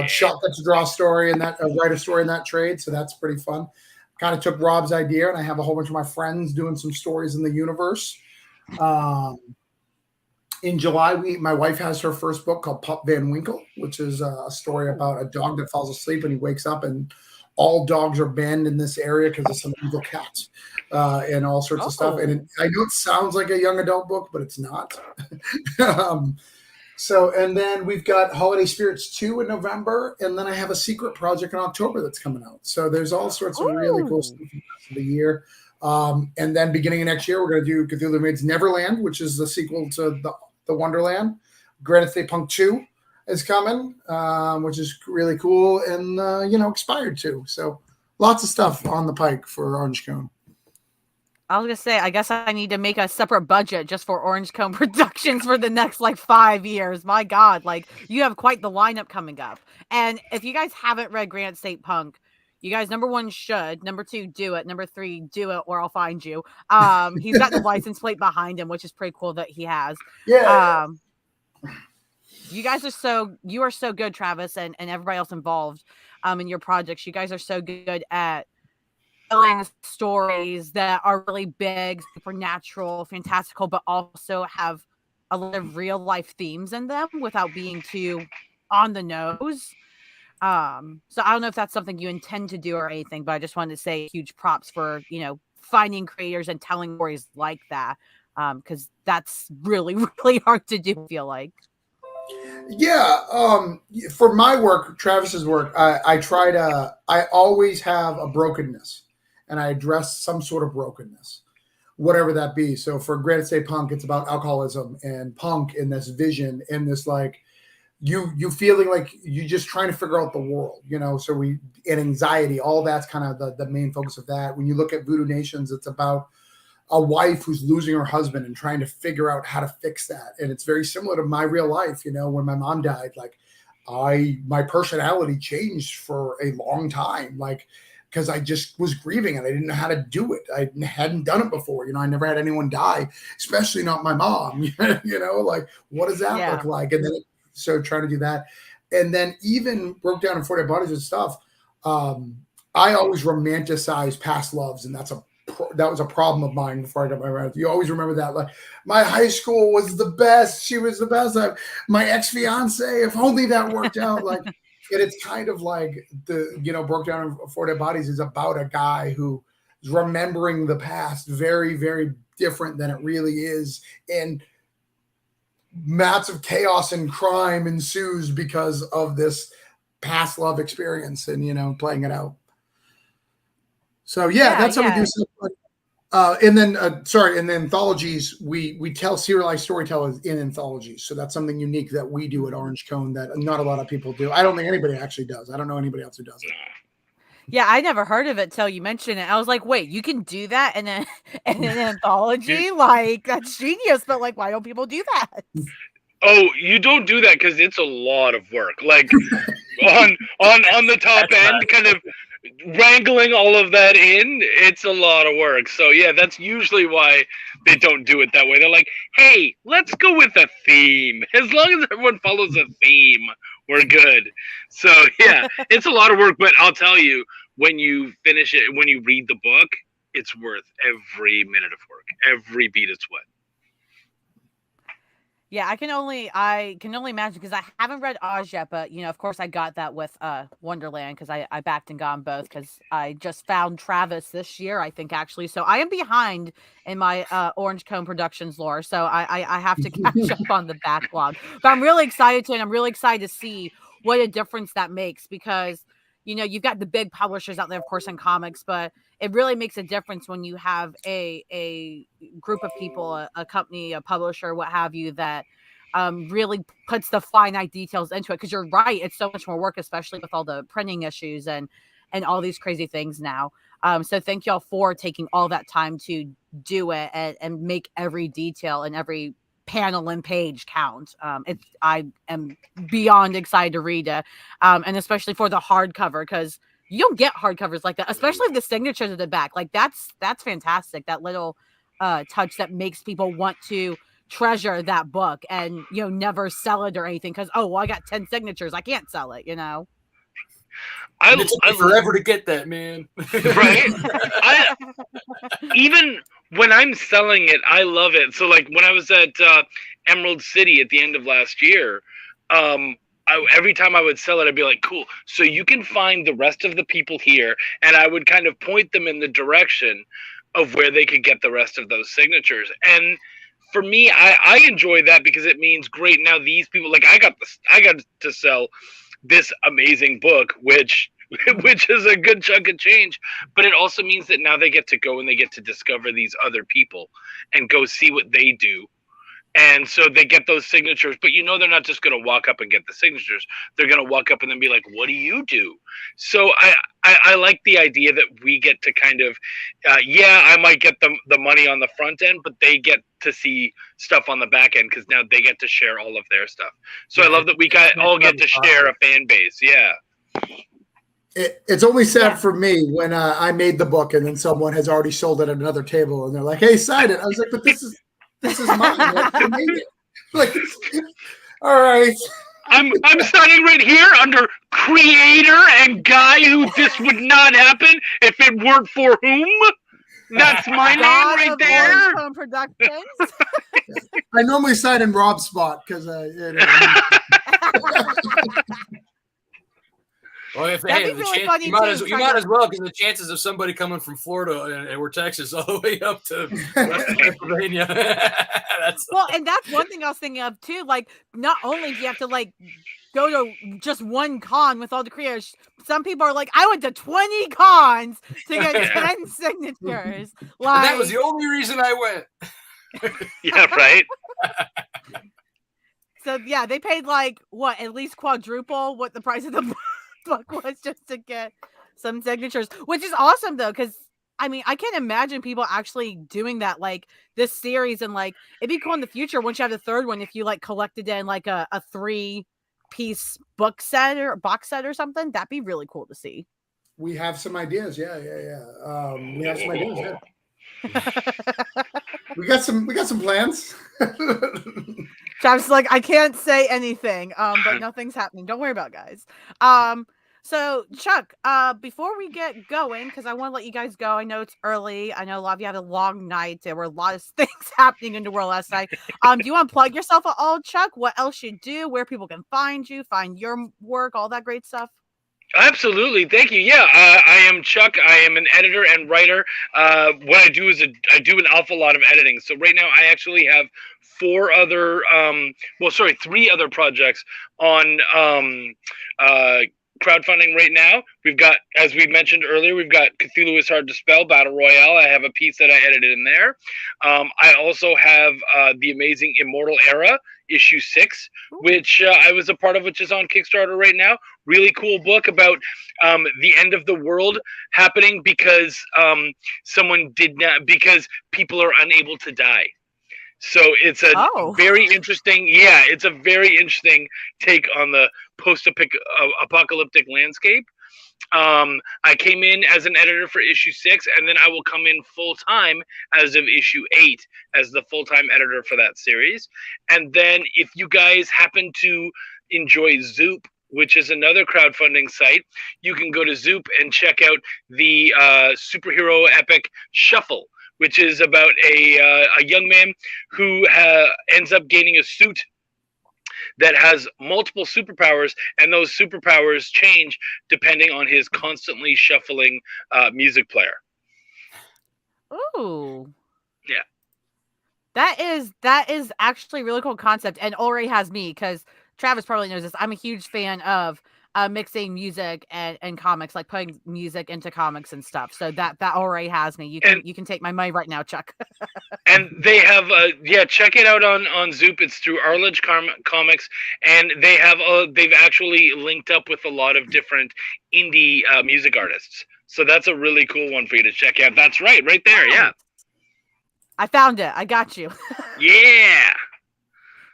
Shot got to draw a story and write a story in that trade, so that's pretty fun. Kind of took Rob's idea, and I have a whole bunch of my friends doing some stories in the universe. In July, my wife has her first book called Pup Van Winkle, which is a story about a dog that falls asleep and he wakes up and all dogs are banned in this area because of some evil cats and all sorts of stuff. And I know it sounds like a young adult book, but it's not. And then we've got Holiday Spirits 2 in November, and then I have a secret project in October that's coming out. So there's all sorts of really cool stuff for the rest of the year. And then beginning of next year, we're going to do Cthulhu Invades Neverland, which is the sequel to the Wonderland. Granite State Punk 2 is coming, which is really cool, and Expired too. So lots of stuff on the pike for Orange Cone. I was gonna say, I guess I need to make a separate budget just for Orange Cone Productions for the next 5 years. My God, you have quite the lineup coming up. And if you guys haven't read Granite State Punk, you guys, #1 should, #2 do it, #3 do it, or I'll find you. He's got the license plate behind him, which is pretty cool that he has. Yeah. You guys you are so good, Travis, and everybody else involved in your projects. You guys are so good at telling stories that are really big, supernatural, fantastical, but also have a lot of real life themes in them without being too on the nose. So I don't know if that's something you intend to do or anything, but I just wanted to say huge props for, finding creators and telling stories like that. Because that's really, really hard to do, I feel like. Yeah. For my work, Travis's work, I always have a brokenness, and I address some sort of brokenness, whatever that be. So for Granite State Punk, it's about alcoholism and punk and this vision and this you feeling like you're just trying to figure out the world, so and anxiety, all that's kind of the main focus of that. When you look at Voodoo Nations, it's about a wife who's losing her husband and trying to figure out how to fix that. And it's very similar to my real life. When my mom died, my personality changed for a long time, because I just was grieving and I didn't know how to do it. I hadn't done it before. I never had anyone die, especially not my mom. What does that look like? And then so trying to do that. and then even broke down in 4 Dead Bodies and stuff. I always romanticize past loves, and that was a problem of mine before I got my wife. You always remember that, like, my high school was the best. She was the best. My ex-fiance, if only that worked out. Like, and it's kind of like broke down in 4 Dead Bodies is about a guy who is remembering the past very, very different than it really is, and massive chaos and crime ensues because of this past love experience and playing it out. So that's how we do stuff. And then in the anthologies, we tell serialized storytellers in anthologies. So that's something unique that we do at Orange Cone that not a lot of people do. I don't think anybody actually does. I don't know anybody else who does it. Yeah, I never heard of it till you mentioned it. I was like, wait, you can do that in an anthology? Like, that's genius, but like, why don't people do that? Oh, you don't do that because it's a lot of work. Like on the top end, kind of wrangling all of that in, it's a lot of work. So yeah, that's usually why they don't do it that way. They're like, hey, let's go with a theme. As long as everyone follows a theme, we're good. So yeah, it's a lot of work, but I'll tell you, when you finish it, when you read the book, it's worth every minute of work, every beat of sweat. Yeah, I can only imagine, because I haven't read Oz yet, but of course I got that with Wonderland, because I backed and got them both, because I just found Travis this year, I think, actually. So I am behind in my Orange Cone Productions lore, so I have to catch up on the backlog. But I'm really excited and I'm really excited to see what a difference that makes, because you've got the big publishers out there, of course, in comics, but it really makes a difference when you have a group of people, a company, a publisher, what have you, that really puts the finite details into it. Because you're right, it's so much more work, especially with all the printing issues and all these crazy things now. So thank y'all for taking all that time to do it and make every detail and every panel and page count. I am beyond excited to read it, and especially for the hardcover, because you don't get hardcovers like that, especially the signatures at the back. Like that's fantastic. That little touch that makes people want to treasure that book and never sell it or anything, because I got 10 signatures, I can't sell it. It took me forever to get that, man. Right? Even when I'm selling it, I love it. So like when I was at Emerald City at the end of last year, every time I would sell it, I'd be like, cool, so you can find the rest of the people here, and I would kind of point them in the direction of where they could get the rest of those signatures. And for me, I enjoy that, because it means, great, now these people, like, I got to sell this amazing book, which is a good chunk of change, but it also means that now they get to go and they get to discover these other people and go see what they do. And so they get those signatures, but they're not just going to walk up and get the signatures. They're going to walk up and then be like, what do you do? So I like the idea that we get to kind of, I might get the money on the front end, but they get to see stuff on the back end, because now they get to share all of their stuff. So I love that we all get to share a fan base. Yeah. It's only sad for me when I made the book and then someone has already sold it at another table and they're like, hey, sign it. I was like, but this is mine. I made it. Like, all right. I'm signing right here under creator and guy who this would not happen if it weren't for whom. That's my name right there. Orange Cone Productions. I normally sign in Rob's spot because Well, if you might as well, because the chances of somebody coming from Florida or Texas all the way up to West Pennsylvania. And that's one thing I was thinking of too. Like, not only do you have to like go to just one con with all the creators, some people are like, I went to 20 cons to get 10 signatures. Like, that was the only reason I went. Yeah, right. So yeah, they paid like at least quadruple what the price of the book was just to get some signatures, which is awesome though, because I mean, I can't imagine people actually doing that, like this series, and like it'd be cool in the future once you have the third one, if you like collected it in like a 3-piece book set or box set or something. That'd be really cool to see. We have some ideas. Yeah. We have some ideas. Yeah. We got some plans. Travis is like, I can't say anything, but nothing's happening. Don't worry about it, guys. So Chuck, before we get going, because I want to let you guys go. I know it's early. I know a lot of you had a long night. There were a lot of things happening in the world last night. Do you want to plug yourself at all, Chuck? What else you do? Where people can find you, find your work, all that great stuff? Absolutely, thank you. Yeah, I am Chuck. I am an editor and writer. What I do is I do an awful lot of editing. So right now, I actually have three other projects on crowdfunding right now. We've got, as we mentioned earlier, we've got Cthulhu is Hard to Spell Battle Royale. I have a piece that I edited in there. I also have the amazing Immortal Era issue 6, which I was a part of, which is on Kickstarter right now. Really cool book about the end of the world happening because because people are unable to die. So it's a very interesting, it's a very interesting take on the post-apocalyptic landscape. I came in as an editor for issue 6, and then I will come in full-time as of issue 8 as the full-time editor for that series. And then if you guys happen to enjoy Zoop, which is another crowdfunding site, you can go to Zoop and check out the superhero epic Shuffle, which is about a young man who ends up gaining a suit that has multiple superpowers, and those superpowers change depending on his constantly shuffling music player. Ooh. Yeah. That is actually a really cool concept, and already has me, because Travis probably knows this. I'm a huge fan of mixing music and comics, like putting music into comics and stuff. So that already has me. You can take my money right now, Chuck. And they have check it out on Zoop. It's through Arledge Comics, and they've actually linked up with a lot of different indie music artists. So that's a really cool one for you to check out. That's right there. Yeah. I found it. I got you. Yeah.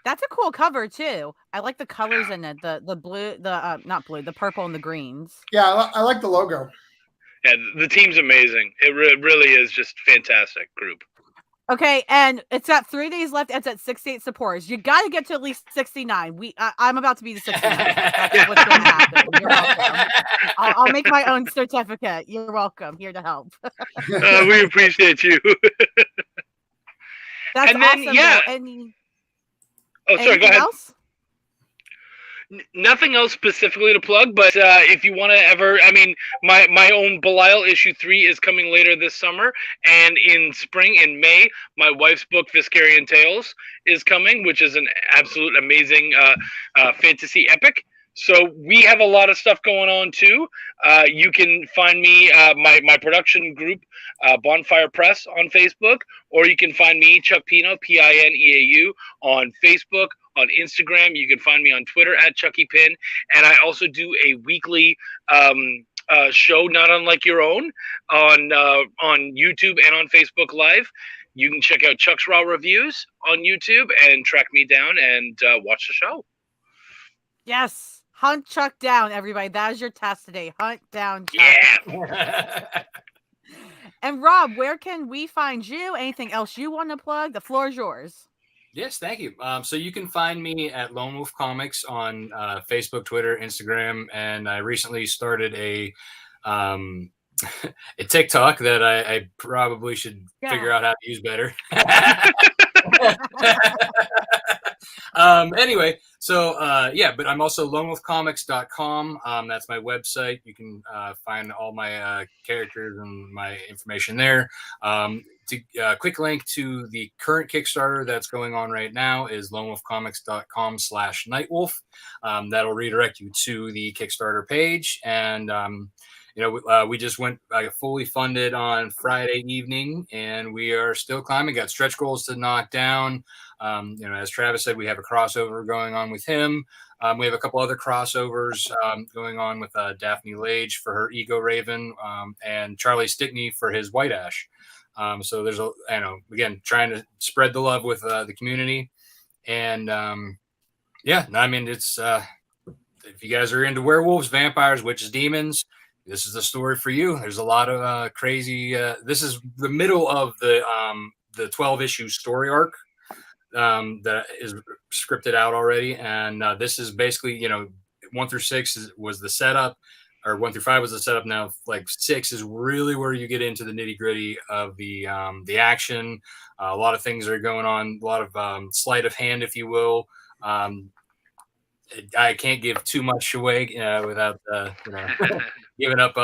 That's a cool cover too. I like the colors in it. The blue, not blue, the purple and the greens. Yeah, I like the logo. Yeah, the team's amazing. It really is just fantastic group. Okay, and it's got 3 days left. It's at 68 supporters. You got to get to at least 69. I'm about to be the 69. That's what's going to happen. You're welcome. I'll make my own certificate. You're welcome. Here to help. We appreciate you. That's and then, awesome. yeah. Sorry, go ahead. Else? Nothing else specifically to plug, but if you want to my own Belial issue 3 is coming later this summer, and in spring, in May, my wife's book Viscarian Tales is coming, which is an absolute amazing fantasy epic. So we have a lot of stuff going on too. You can find me, my production group, Bonfire Press on Facebook, or you can find me, Chuck Pineau, Pineau, on Facebook, on Instagram. You can find me on Twitter at Chucky Pin, and I also do a weekly show, not unlike your own, on YouTube and on Facebook Live. You can check out Chuck's Raw Reviews on YouTube and track me down and watch the show. Yes. Hunt Chuck down, everybody. That is your task today. Hunt down Chuck. Yeah. And Rob, where can we find you? Anything else you want to plug? The floor is yours. Yes, thank you. So you can find me at Lone Wolf Comics on Facebook, Twitter, Instagram, and I recently started a TikTok that I probably should figure out how to use better. Anyway, so but I'm also lonewolfcomics.com. That's my website. You can find all my characters and my information there. Quick link to the current Kickstarter that's going on right now is lonewolfcomics.com/Nightwolf. That'll redirect you to the Kickstarter page. And we just went fully funded on Friday evening, and we are still climbing. Got stretch goals to knock down. As Travis said, we have a crossover going on with him. We have a couple other crossovers going on with Daphne Lage for her Ego Raven, and Charlie Stickney for his White Ash. So there's again, trying to spread the love with the community. And it's if you guys are into werewolves, vampires, witches, demons, this is the story for you. There's a lot of crazy. This is the middle of the the 12-issue story arc that is scripted out already, and this is basically 1 through 6 was the setup, or 1 through 5 was the setup. Now, like 6 is really where you get into the nitty gritty of the action. A lot of things are going on, a lot of sleight of hand, if you will. I can't give too much away without giving up.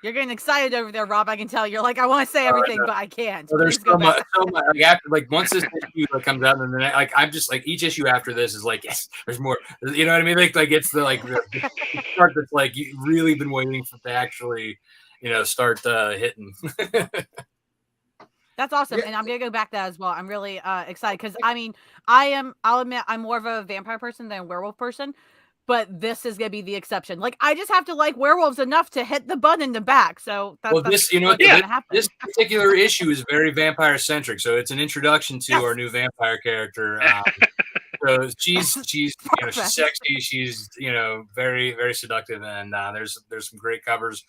You're getting excited over there, Rob. I can tell. You're like, I want to say everything, but I can't. So there's so much, like after, like once this issue comes out, and then like I'm just like each issue after this is like, yes, there's more. You know what I mean? Like it's the part that's like you've really been waiting for to actually, start hitting. That's awesome. And I'm going to go back to that as well. I'm really excited because I'll admit I'm more of a vampire person than a werewolf person, but this is going to be the exception. Like, I just have to like werewolves enough to hit the button in the back. So this particular issue is very vampire centric. So it's an introduction to our new vampire character. So she's she's sexy. She's, very, very seductive. And there's some great covers.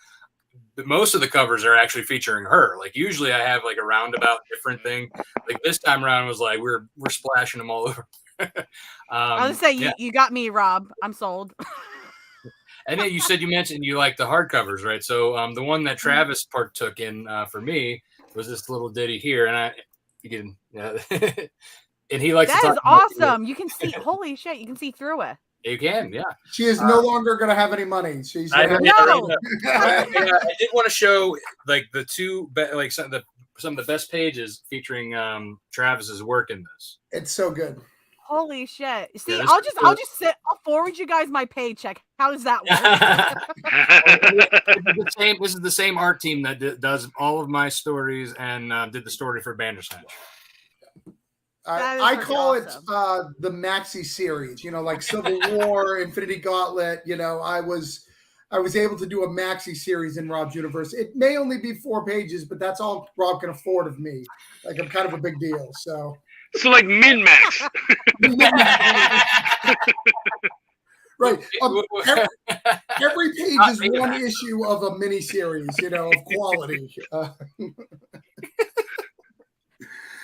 But most of the covers are actually featuring her. Like usually I have like a roundabout different thing. Like this time around was like we're splashing them all over. I was gonna say you got me, Rob. I'm sold. And then you mentioned you like the hardcovers, right? So the one that Travis partook in for me was this little ditty here, and and he likes that is awesome. You can see, holy shit, you can see through it. You can, yeah. She is no longer going to have any money. She's I did want to show like the two, like some of the best pages featuring Travis's work in this. It's so good. Holy shit! See, I'll just I'll forward you guys my paycheck. How does that work? This is the same art team that does all of my stories and did the story for Bandersnatch. I call it the maxi series, like Civil War, Infinity Gauntlet. I was able to do a maxi series in Rob's universe. It may only be 4 pages, but that's all Rob can afford of me. Like I'm kind of a big deal. So like min-max. Right. Every page is one issue of a mini series, of quality.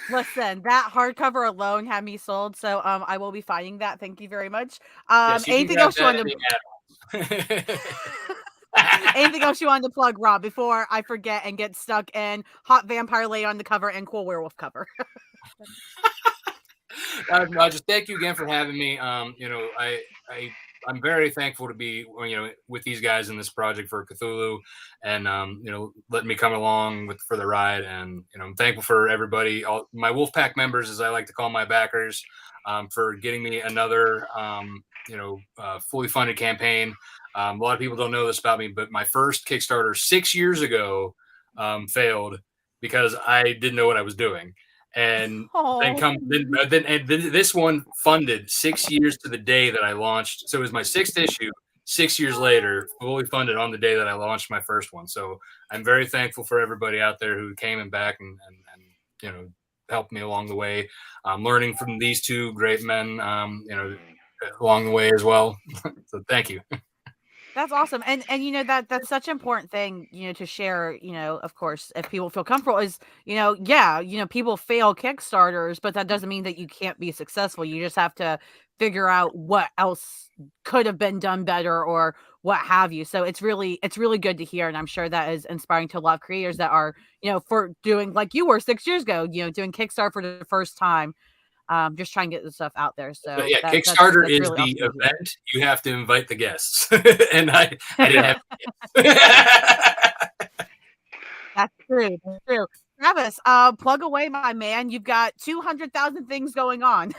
Listen, that hardcover alone had me sold, so I will be finding that. Thank you very much. Anything else you want to? Anything else you wanted to plug, Rob, before I forget and get stuck in Hot Vampire Lady on the cover and Cool Werewolf cover? I just thank you again for having me. I'm very thankful to be, with these guys in this project for Cthulhu, and letting me come along for the ride. And I'm thankful for everybody, all my Wolfpack members, as I like to call my backers, for getting me another, fully funded campaign. A lot of people don't know this about me, but my first Kickstarter 6 years ago failed because I didn't know what I was doing. And then this one funded 6 years to the day that I launched. So it was my 6th issue, 6 years later, fully funded on the day that I launched my first one. So I'm very thankful for everybody out there who came and back and helped me along the way. Learning from these two great men, along the way as well. So thank you. That's awesome. And that's such an important thing, to share, of course, if people feel comfortable is, people fail Kickstarters, but that doesn't mean that you can't be successful. You just have to figure out what else could have been done better or what have you. So it's really good to hear. And I'm sure that is inspiring to a lot of creators that are, for doing like you were 6 years ago, doing Kickstarter for the first time. Just try and get the stuff out there. So Kickstarter is really the awesome event. You have to invite the guests, and I didn't have. That's true. That's true. Travis, plug away, my man. You've got 200,000 things going on.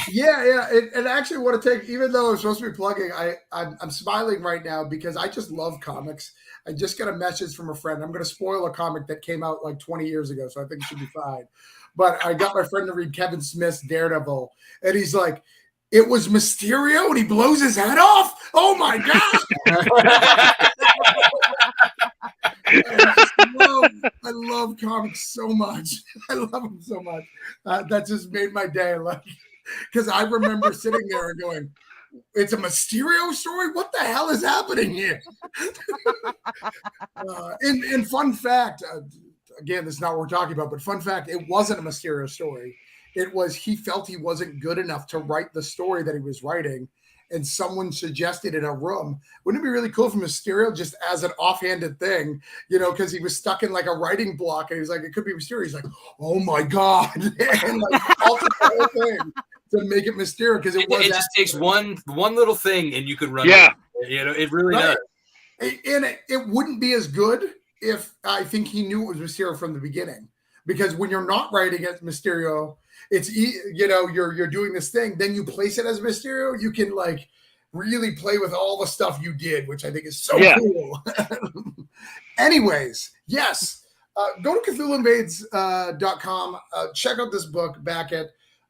Yeah. And actually, want to take, even though I'm supposed to be plugging, I'm smiling right now because I just love comics. I just got a message from a friend. I'm going to spoil a comic that came out like 20 years ago, so I think it should be fine. But I got my friend to read Kevin Smith's Daredevil, and he's like, it was Mysterio, and he blows his head off? Oh, my God! I love comics so much. I love them so much. That just made my day. Because I remember sitting there and going, it's a Mysterio story? What the hell is happening here? And fun fact, again, this is not what we're talking about, but fun fact, it wasn't a Mysterio story. It was he felt he wasn't good enough to write the story that he was writing. And someone suggested in a room, wouldn't it be really cool for Mysterio just as an offhanded thing, because he was stuck in like a writing block and he was like, it could be Mysterio. He's like, oh my God. And like altered the whole thing to make it Mysterio because it just takes one little thing and you could run it. It really does. And it wouldn't be as good if I think he knew it was Mysterio from the beginning. Because when you're not writing as Mysterio, it's you're doing this thing, then you place it as Mysterio, you can like really play with all the stuff you did, which I think is so cool. Anyways, yes, go to CthulhuInvades.com, check out this book, back it.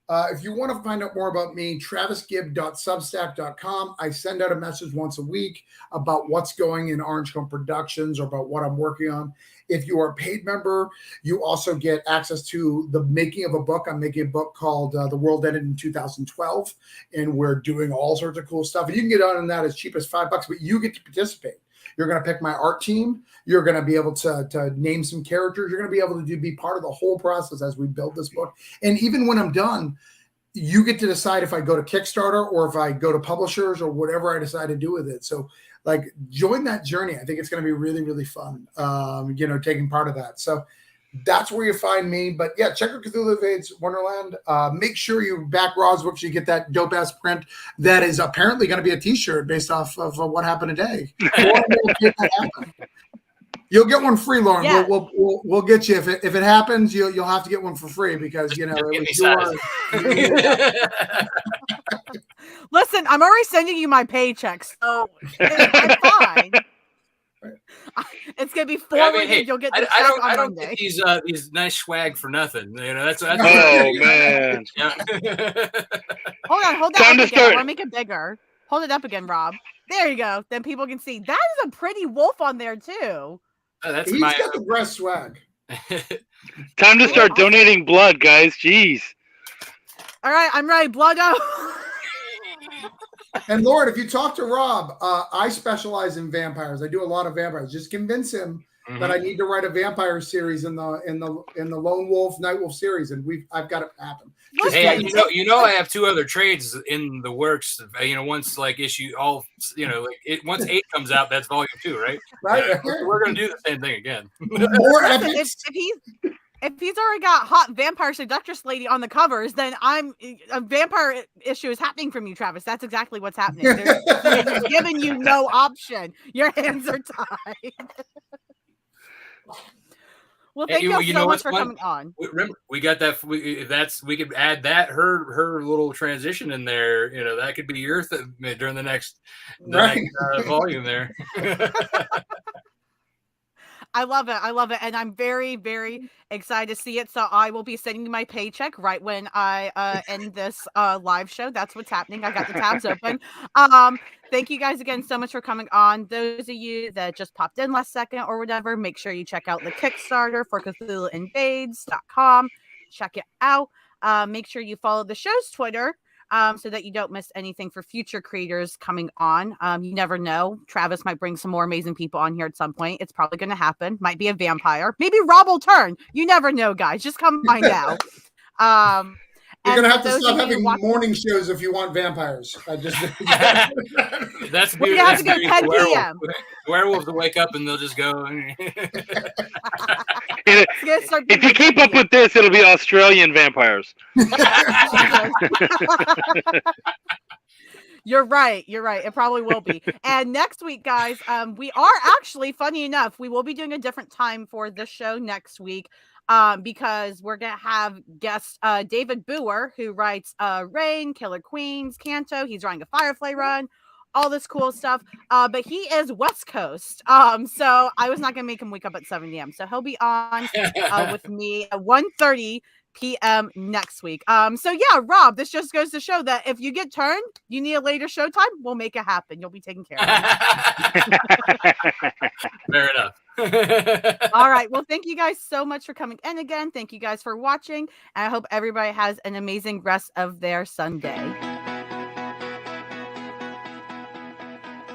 If you want to find out more about me, travisgibb.substack.com. I send out a message once a week about what's going in Orange Cone Productions or about what I'm working on. If you are a paid member, you also get access to the making of a book. I'm making a book called The World Ended in 2012, and we're doing all sorts of cool stuff. And you can get on that as cheap as $5, but you get to participate. You're going to pick my art team. You're going to be able to name some characters. You're going to be able to be part of the whole process as we build this book. And even when I'm done, you get to decide if I go to Kickstarter or if I go to publishers or whatever I decide to do with it. So like join that journey. I think it's going to be really, really fun, taking part of that. So that's where you find me. But yeah, check out Cthulhu Invades Wonderland. Make sure you back Rob's book so you get that dope ass print that is apparently going to be a t-shirt based off of what happened today. You'll get one free, Lauren. Yeah. We'll get you if it happens. You'll have to get one for free because it was yours. Listen, I'm already sending you my paycheck, so I'm fine. It's gonna be forwarded. Hey, you'll get the check on I don't Monday. get these nice swag for nothing. That's oh man. Hold on up again. I want to make it bigger. Hold it up again, Rob. There you go. Then people can see. That is a pretty wolf on there too. He's got the breast swag. Time to start donating blood, guys. Jeez. All right, I'm ready. Blood out. And Lord, if you talk to Rob, I specialize in vampires. I do a lot of vampires. Just convince him that I need to write a vampire series in the Lone Wolf Nightwolf series, and I've got it happen. Hey, I have 2 other trades in the works. Once once 8 comes out, that's volume 2, right? Right. We're gonna do the same thing again. More If he's already got hot vampire seductress lady on the covers, then a vampire issue is happening from you, Travis. That's exactly what's happening. They're giving you no option. Your hands are tied. Well, thank you so much for coming on. Remember, we got that. We could add that her little transition in there. That could be your during the next volume there. I love it. And I'm very, very excited to see it. So I will be sending you my paycheck right when I end this live show. That's what's happening. I got the tabs open. Thank you guys again so much for coming on. Those of you that just popped in last second or whatever, make sure you check out the Kickstarter for CthulhuInvades.com. Check it out. Make sure you follow the show's Twitter. So that you don't miss anything for future creators coming on. You never know. Travis might bring some more amazing people on here at some point. It's probably going to happen. Might be a vampire. Maybe Rob will turn. You never know, guys. Just come find out. You're going to have to stop having morning shows if you want vampires. That's you have to go 10 p.m. Werewolves will wake up and they'll just go. If you keep up with this, it'll be Australian vampires. You're right. It probably will be. And next week, guys, we are actually, funny enough, we will be doing a different time for this show next week. Because we're going to have guest David Boer, who writes Rain, Killer Queens, Canto. He's writing a Firefly run, all this cool stuff. But he is West Coast. So I was not going to make him wake up at 7 a.m. So he'll be on with me at 1:30 p.m. next week. So yeah, Rob, this just goes to show that if you get turned, you need a later show time, we'll make it happen. You'll be taken care of. Fair enough. All right. Well, thank you guys so much for coming in again. Thank you guys for watching. And I hope everybody has an amazing rest of their Sunday.